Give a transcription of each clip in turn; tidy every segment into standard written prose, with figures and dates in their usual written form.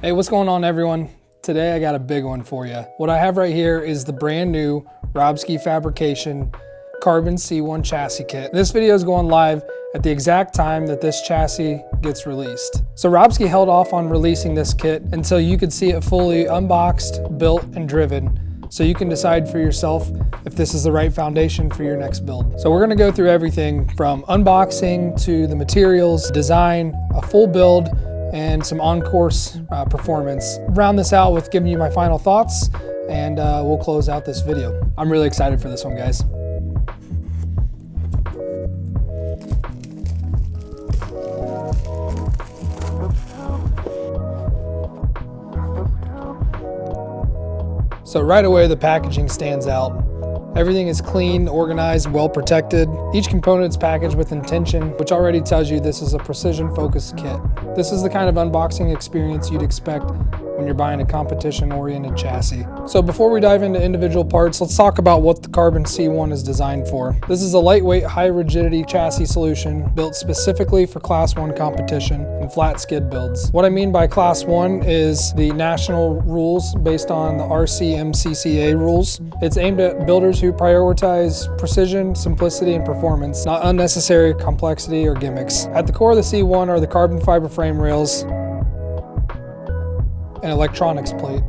Hey, what's going on, everyone? Today I got a big one for you. What I have right here is the brand new Robskii Fabrication Carbon C1 chassis kit. This video is going live at the exact time that this chassis gets released. So Robskii held off on releasing this kit until you could see it fully unboxed, built, and driven, so you can decide for yourself if this is the right foundation for your next build. So we're gonna go through everything from unboxing to the materials, design, a full build, and some on-course performance. Round this out with giving you my final thoughts, and we'll close out this video. I'm really excited for this one, guys. So right away, the packaging stands out. Everything is clean, organized, well protected. Each component is packaged with intention, which already tells you this is a precision-focused kit. This is the kind of unboxing experience you'd expect when you're buying a competition-oriented chassis. So before we dive into individual parts, let's talk about what the Carbon C1 is designed for. This is a lightweight, high-rigidity chassis solution built specifically for Class 1 competition and flat skid builds. What I mean by Class 1 is the national rules based on the RCMCCA rules. It's aimed at builders who prioritize precision, simplicity, and performance, not unnecessary complexity or gimmicks. At the core of the C1 are the carbon fiber frame rails and electronics plate.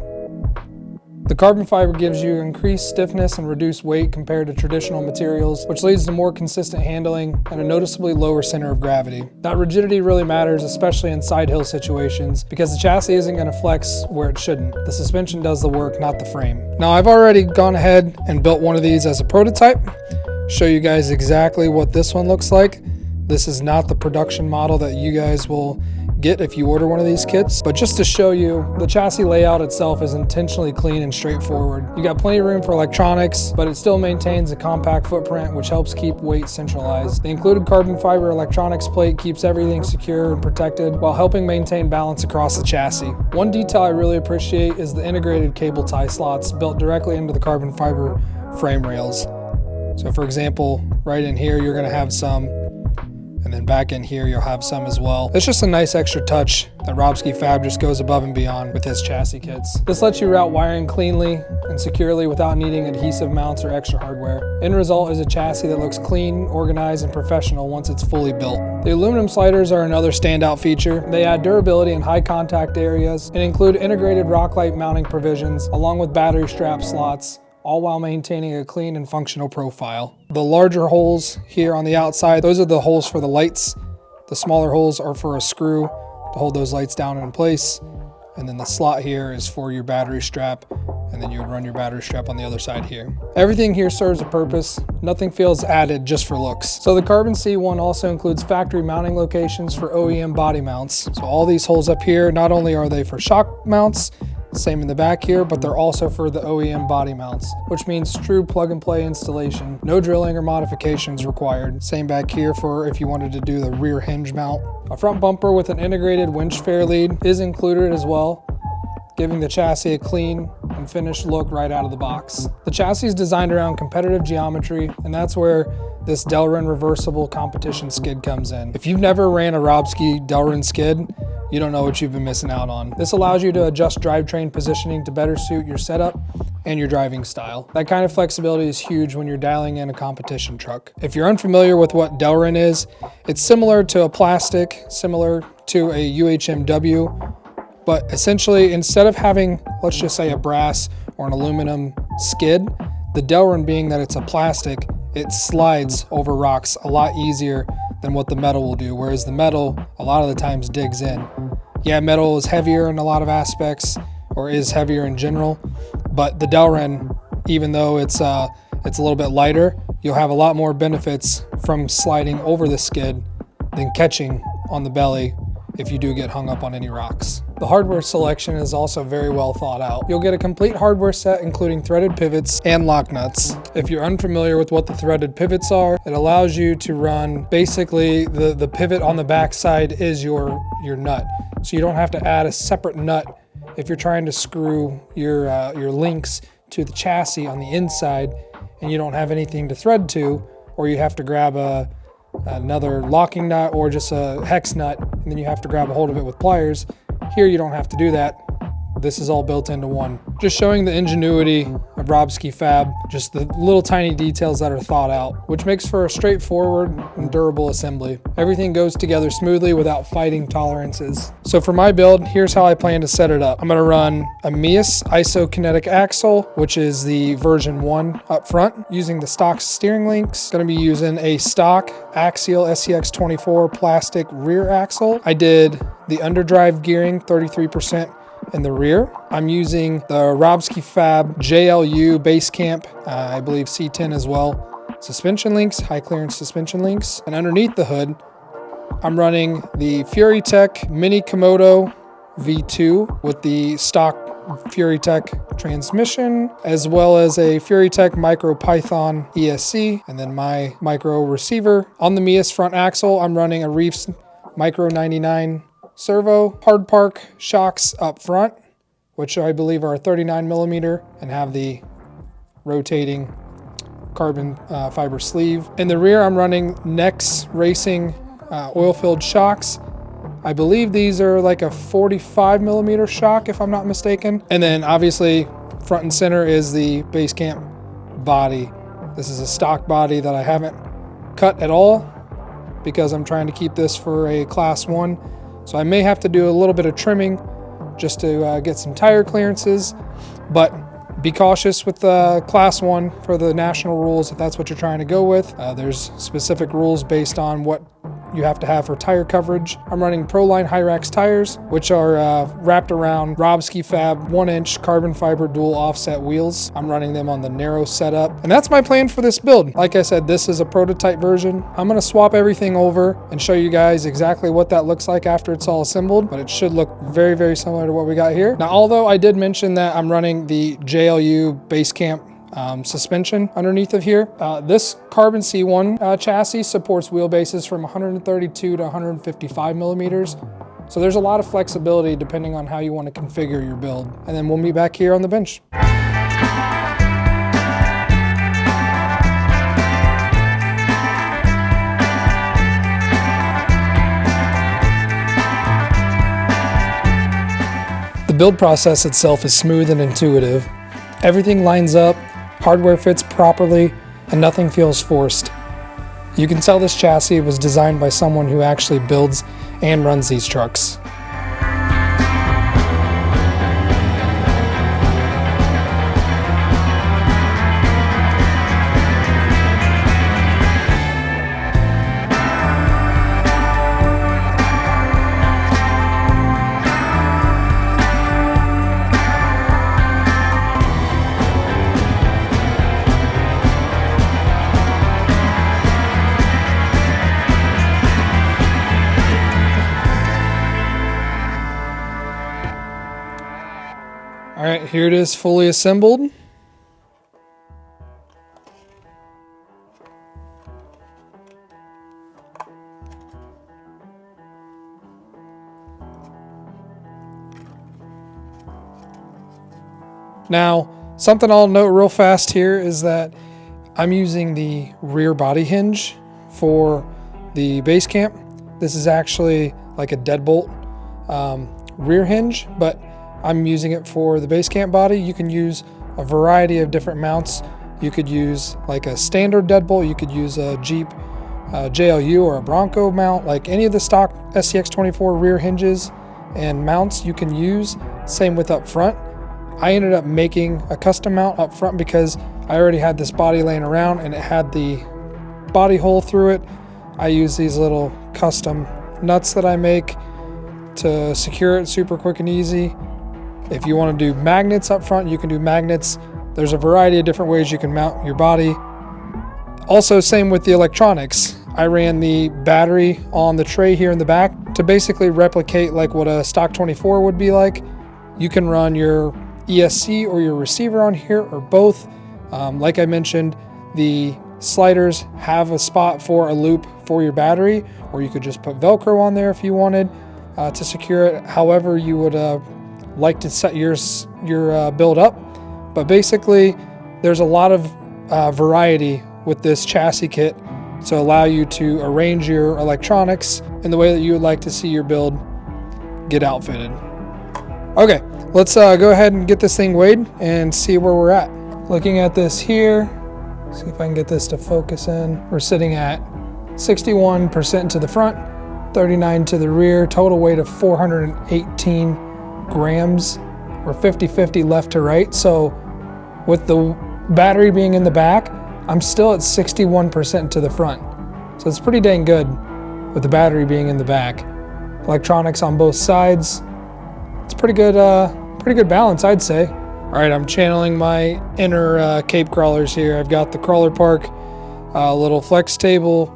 The carbon fiber gives you increased stiffness and reduced weight compared to traditional materials, which leads to more consistent handling and a noticeably lower center of gravity. That rigidity really matters, especially in side hill situations, because the chassis isn't going to flex where it shouldn't. The suspension does the work, not the frame. Now, I've already gone ahead and built one of these as a prototype. Show you guys exactly what this one looks like. This is not the production model that you guys will get if you order one of these kits, but just to show you, the chassis layout itself is intentionally clean and straightforward. You got plenty of room for electronics, but it still maintains a compact footprint, which helps keep weight centralized. The included carbon fiber electronics plate keeps everything secure and protected while helping maintain balance across the chassis. One detail I really appreciate is the integrated cable tie slots built directly into the carbon fiber frame rails. So for example, right in here, you're gonna have some, and then back in here, you'll have some as well. It's just a nice extra touch that Robskii Fab just goes above and beyond with his chassis kits. This lets you route wiring cleanly and securely without needing adhesive mounts or extra hardware. End result is a chassis that looks clean, organized, and professional once it's fully built. The aluminum sliders are another standout feature. They add durability in high contact areas and include integrated rock light mounting provisions along with battery strap slots, all while maintaining a clean and functional profile. The larger holes here on the outside, those are the holes for the lights. The smaller holes are for a screw to hold those lights down in place. And then the slot here is for your battery strap, and then you would run your battery strap on the other side here. Everything here serves a purpose. Nothing feels added just for looks. So the Carbon C1 also includes factory mounting locations for OEM body mounts. So all these holes up here, not only are they for shock mounts, same in the back here, but they're also for the OEM body mounts, which means true plug and play installation. No drilling or modifications required. Same back here for if you wanted to do the rear hinge mount. A front bumper with an integrated winch fair lead is included as well, giving the chassis a clean and finished look right out of the box. The chassis is designed around competitive geometry, and that's where this Delrin reversible competition skid comes in. If you've never ran a Robskii Delrin skid, you don't know what you've been missing out on. This allows you to adjust drivetrain positioning to better suit your setup and your driving style. That kind of flexibility is huge when you're dialing in a competition truck. If you're unfamiliar with what Delrin is, it's similar to a plastic, similar to a UHMW, but essentially instead of having, let's just say, a brass or an aluminum skid, the Delrin, being that it's a plastic, it slides over rocks a lot easier than what the metal will do, whereas the metal a lot of the times digs in. Yeah, metal is heavier in a lot of aspects, or is heavier in general, but the Delrin, even though it's a little bit lighter, you'll have a lot more benefits from sliding over the skid than catching on the belly if you do get hung up on any rocks. The hardware selection is also very well thought out. You'll get a complete hardware set including threaded pivots and lock nuts. If you're unfamiliar with what the threaded pivots are, it allows you to run, basically the pivot on the back side is your nut. So you don't have to add a separate nut if you're trying to screw your links to the chassis on the inside and you don't have anything to thread to, or you have to grab another locking nut or just a hex nut, and then you have to grab a hold of it with pliers. Here you don't have to do that. This is all built into one. Just showing the ingenuity of Robskii Fab, just the little tiny details that are thought out, which makes for a straightforward and durable assembly. Everything goes together smoothly without fighting tolerances. So for my build, here's how I plan to set it up. I'm gonna run a Mias isokinetic axle, which is the version 1 up front, using the stock steering links. Gonna be using a stock axial SCX24 plastic rear axle. I did the underdrive gearing 33% in the rear. I'm using the Robskii Fab JLU base camp, I believe C10 as well, suspension links, high clearance suspension links. And underneath the hood, I'm running the FuriTech Mini Komodo V2 with the stock FuriTech transmission, as well as a FuriTech Micro Python ESC, and then my micro receiver. On the Mias front axle, I'm running a Reefs Micro 99 servo, hard park shocks up front, which I believe are 39 millimeter and have the rotating carbon fiber sleeve. In the rear, I'm running Nex Racing oil-filled shocks. I believe these are like a 45 millimeter shock, if I'm not mistaken. And then obviously front and center is the base camp body. This is a stock body that I haven't cut at all because I'm trying to keep this for a class 1. So I may have to do a little bit of trimming just to get some tire clearances, but be cautious with class 1 for the national rules if that's what you're trying to go with. There's specific rules based on what you have to have for tire coverage. I'm running Proline Hyrax tires, which are wrapped around Robskii Fab 1-inch carbon fiber dual offset wheels. I'm running them on the narrow setup, and that's my plan for this build. Like I said, this is a prototype version. I'm gonna swap everything over and show you guys exactly what that looks like after it's all assembled, but it should look very, very similar to what we got here. Now, although I did mention that I'm running the JLU base camp suspension underneath of here. This carbon C1 chassis supports wheelbases from 132 to 155 millimeters. So there's a lot of flexibility depending on how you want to configure your build. And then we'll meet back here on the bench. The build process itself is smooth and intuitive. Everything lines up, hardware fits properly, and nothing feels forced. You can tell this chassis was designed by someone who actually builds and runs these trucks. All right, here it is fully assembled. Now, something I'll note real fast here is that I'm using the rear body hinge for the base camp. This is actually like a deadbolt rear hinge, but I'm using it for the base camp body. You can use a variety of different mounts. You could use like a standard deadbolt. You could use a Jeep JLU or a Bronco mount, like any of the stock SCX24 rear hinges and mounts you can use. Same with up front. I ended up making a custom mount up front because I already had this body laying around and it had the body hole through it. I use these little custom nuts that I make to secure it super quick and easy. If you want to do magnets up front, you can do magnets. There's a variety of different ways you can mount your body. Also, same with the electronics. I ran the battery on the tray here in the back to basically replicate like what a stock 24 would be like. You can run your ESC or your receiver on here or both. Like I mentioned, the sliders have a spot for a loop for your battery, or you could just put Velcro on there if you wanted to secure it however you would like to set your build up. But basically, there's a lot of variety with this chassis kit to allow you to arrange your electronics in the way that you would like to see your build get outfitted. Okay, let's go ahead and get this thing weighed and see where we're at. Looking at this here, see if I can get this to focus in. We're sitting at 61% to the front, 39 to the rear, total weight of 418 grams. We're 50-50 left to right. So with the battery being in the back, I'm still at 61% to the front. So it's pretty dang good with the battery being in the back. Electronics on both sides. It's pretty good balance, I'd say. All right, I'm channeling my inner cape crawlers here. I've got the crawler park, little flex table.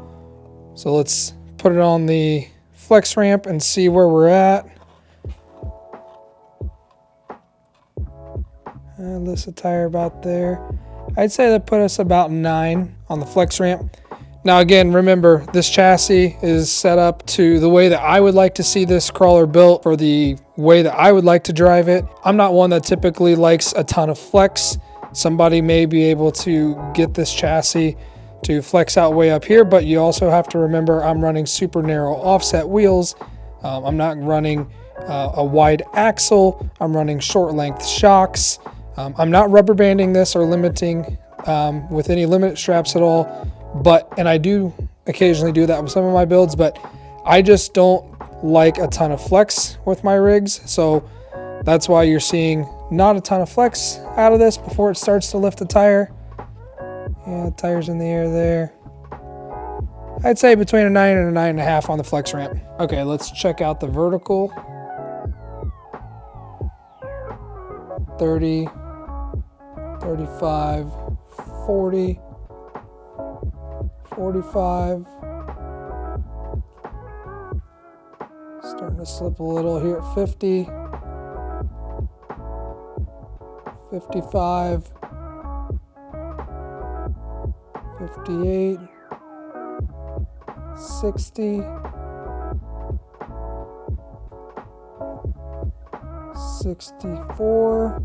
So let's put it on the flex ramp and see where we're at. List a tire about there. I'd say that put us about 9 on the flex ramp. Now again, remember, this chassis is set up to the way that I would like to see this crawler built for the way that I would like to drive it. I'm not one that typically likes a ton of flex. Somebody may be able to get this chassis to flex out way up here, but you also have to remember I'm running super narrow offset wheels. I'm not running a wide axle. I'm running short length shocks. I'm not rubber banding this or limiting with any limit straps at all. And I do occasionally do that with some of my builds, but I just don't like a ton of flex with my rigs. So that's why you're seeing not a ton of flex out of this before it starts to lift the tire. Yeah, tire's in the air there. I'd say between a 9 and a 9.5 on the flex ramp. Okay, let's check out the vertical. 30, 35, 40. 45. Starting to slip a little here at 50. 55. 58. 60. 64.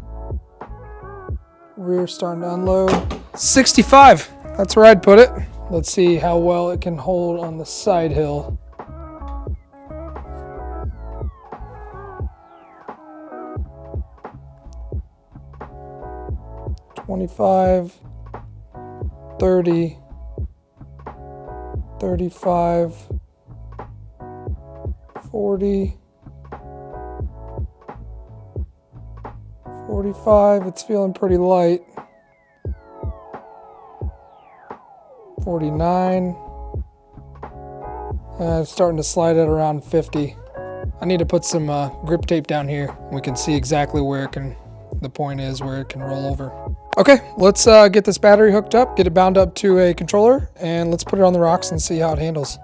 Rear starting to unload. 65. That's where I'd put it. Let's see how well it can hold on the side hill. $25, 30, 35, 40, 45. It's feeling pretty light. 49. It's starting to slide at around 50. I need to put some grip tape down here. We can see exactly where the point is where it can roll over. Okay, let's get this battery hooked up, get it bound up to a controller, and let's put it on the rocks and see how it handles.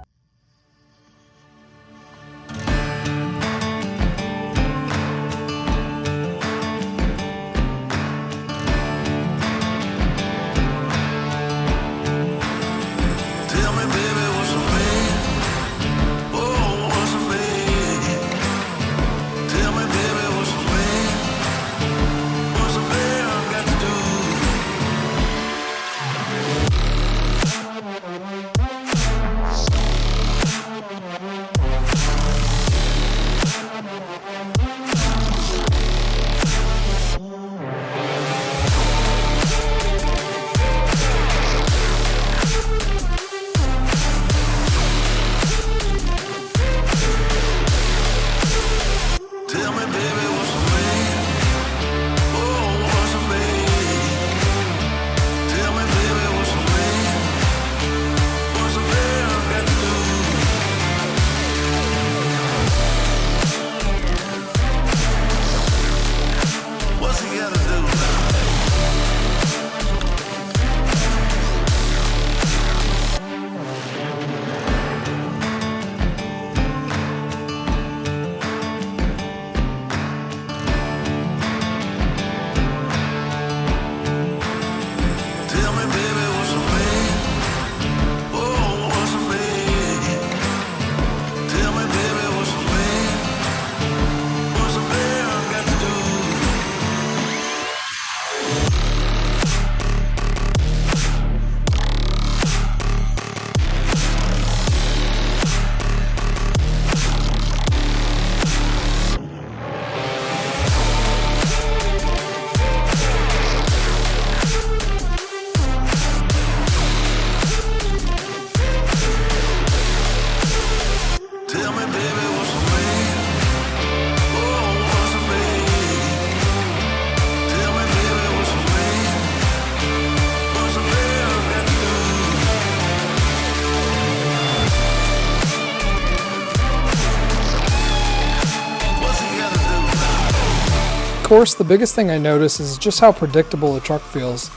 Of course, the biggest thing I notice is just how predictable the truck feels.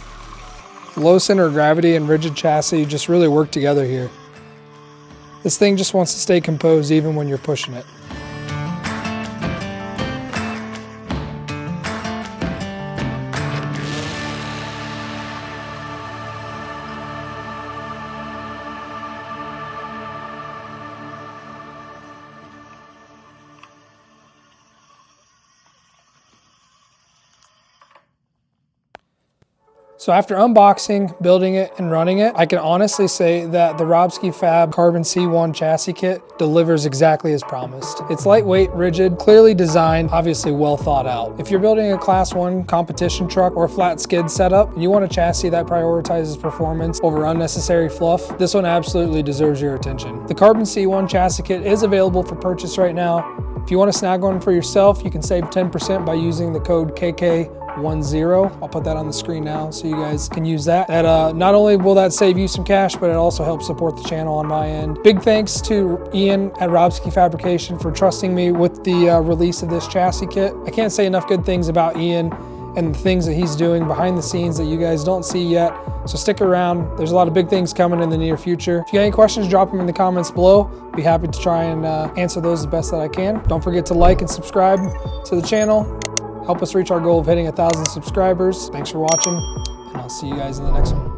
Low center of gravity and rigid chassis just really work together here. This thing just wants to stay composed even when you're pushing it. So after unboxing, building it, and running it, I can honestly say that the Robskii Fab Carbon C1 chassis kit delivers exactly as promised. It's lightweight, rigid, clearly designed, obviously well thought out. If you're building a Class 1 competition truck or flat skid setup, and you want a chassis that prioritizes performance over unnecessary fluff, this one absolutely deserves your attention. The Carbon C1 chassis kit is available for purchase right now. If you want to snag one for yourself, you can save 10% by using the code KK10. I'll put that on the screen now so you guys can use that. Not only will that save you some cash, but it also helps support the channel on my end. Big thanks to Ian at Robskii Fabrication for trusting me with the release of this chassis kit. I can't say enough good things about Ian and the things that he's doing behind the scenes that you guys don't see yet. So stick around. There's a lot of big things coming in the near future. If you got any questions, drop them in the comments below. Be happy to try and answer those the best that I can. Don't forget to like and subscribe to the channel. Help us reach our goal of hitting 1,000 subscribers. Thanks for watching, and I'll see you guys in the next one.